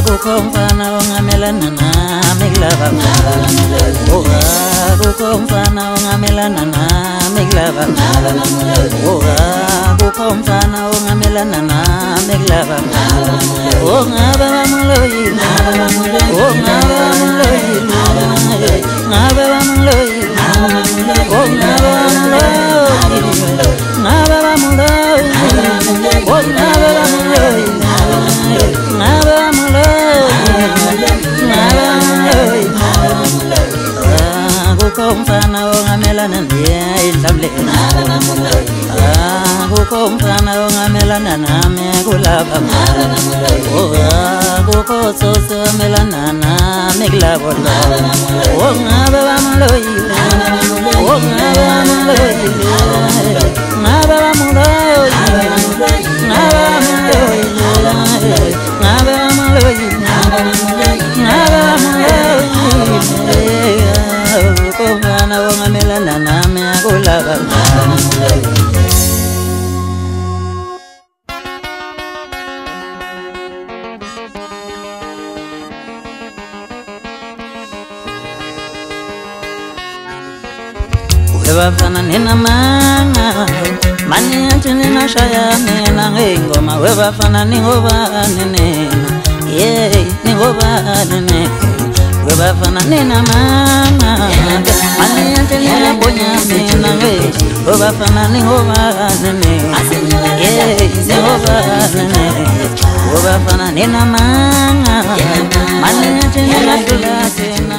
kukomfana ongamelana nami kulaba kukomfana ongamelana nami kulaba kukomfana ongamelana nami kulaba ongaba bamloyi ongaba bamloyi ngaba bamloyi ongaba bamloyi ngaba bamloyi ongaba bamloyi ngaba bamloyi kukomfana ongamelana nendlamleni kukomfana ongamelana nami kulaba kukhotsoso omelana nami kulabo ongaba bamloyi ongaba bamloyi ngaba bamloyi ngaba bamloyi ngaba bamloyi ngaba bamloyi kukomfana ongamelana nami kulaba webafana nina manga mani yanti nina shaya nina ngengoma webafana ningoba nina ningoba nina webafana nina manga mani yanti nina bonya nina ngengoma webafana ningoba nina ningoba nina webafana nina manga mani yanti nina shaya nina